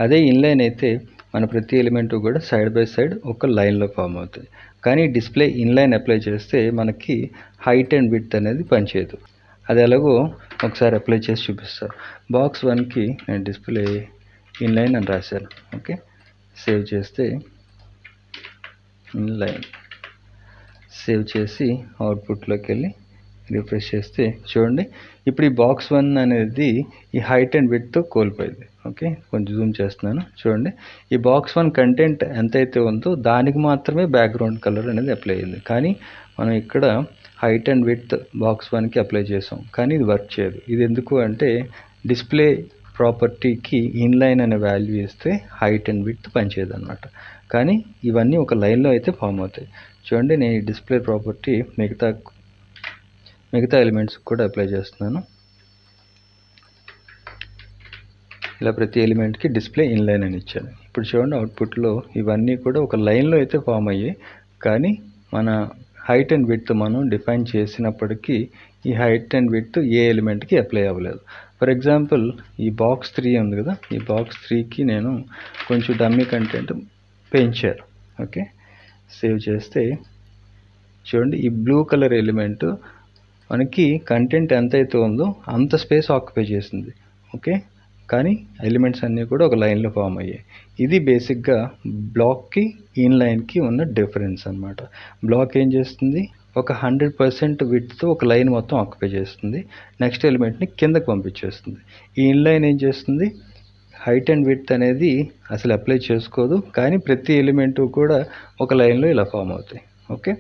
అదే ఇన్లైన్ అయితే మన ప్రతి ఎలిమెంట్ కూడా సైడ్ బై సైడ్ ఒక లైన్లో ఫామ్ అవుతుంది. కానీ డిస్ప్లే ఇన్లైన్ అప్లై చేస్తే మనకి హైట్ అండ్ విడ్త్ అనేది పనిచేయదు. అది ఎలాగో ఒకసారి అప్లై చేసి చూపిస్తాను. బాక్స్ 1కి నేను డిస్ప్లే ఇన్లైన్ అని రాశాను. ఓకే, సేవ్ చేస్తే ఇన్లైన్ సేవ్ చేసి అవుట్పుట్లోకి వెళ్ళి రిఫ్రెష్ చేస్తే చూడండి, ఇప్పుడు ఈ బాక్స్ 1 అనేది ఈ హైట్ అండ్ విడ్త్ కోల్పోయింది. ఓకే, కొంచెం జూమ్ చేస్తున్నాను. చూడండి, ఈ బాక్స్ 1 కంటెంట్ ఎంతైతే ఉందో దానికి మాత్రమే బ్యాక్గ్రౌండ్ కలర్ అనేది అప్లై అయింది. కానీ మనం ఇక్కడ హైట్ అండ్ విడ్త్ బాక్స్ 1కి అప్లై చేసాం, కానీ ఇది వర్క్ చేయదు. ఇది ఎందుకు అంటే డిస్ప్లే ప్రాపర్టీకి ఇన్లైన్ అనే వాల్యూ ఇస్తే హైట్ అండ్ విడ్త్ పనిచేయదు అనమాట. కానీ ఇవన్నీ ఒక లైన్లో అయితే ఫామ్ అవుతాయి. చూడండి, నేను ఈ డిస్ప్లే ప్రాపర్టీ మిగతా ఎలిమెంట్స్ కూడా అప్లై చేస్తున్నాను. ఇలా ప్రతి ఎలిమెంట్కి డిస్ప్లే ఇన్లైన్ అని ఇచ్చాను. ఇప్పుడు చూడండి, అవుట్పుట్లో ఇవన్నీ కూడా ఒక లైన్లో అయితే ఫామ్ అయ్యాయి. కానీ మన హైట్ అండ్ విడ్త్ మనం డిఫైన్ చేసినప్పటికీ ఈ హైట్ అండ్ విడ్త్ ఏ ఎలిమెంట్కి అప్లై అవ్వలేదు. ఫర్ ఎగ్జాంపుల్, ఈ బాక్స్ 3 ఉంది కదా, ఈ బాక్స్ 3కి నేను కొంచెం డమ్మీ కంటెంట్ పెంచాను. ఓకే, సేవ్ చేస్తే చూడండి, ఈ బ్లూ కలర్ ఎలిమెంట్ మనకి కంటెంట్ ఎంతైతే ఉందో అంత స్పేస్ ఆక్యుపై చేసింది. ఓకే, కానీ ఎలిమెంట్స్ అన్నీ కూడా ఒక లైన్లో ఫామ్ అయ్యాయి. ఇది బేసిక్గా బ్లాక్కి ఇన్లైన్కి ఉన్న డిఫరెన్స్ అనమాట. బ్లాక్ ఏం చేస్తుంది, ఒక 100% విడ్త్తో ఒక లైన్ మొత్తం ఆక్యుపై చేస్తుంది, నెక్స్ట్ ఎలిమెంట్ని కిందకి పంపించేస్తుంది. ఈ ఇన్లైన్ ఏం చేస్తుంది, హైట్ అండ్ విడ్త్ అనేది అసలు అప్లై చేసుకోదు, కానీ ప్రతి ఎలిమెంటు కూడా ఒక లైన్లో ఇలా ఫామ్ అవుతాయి. ఓకే.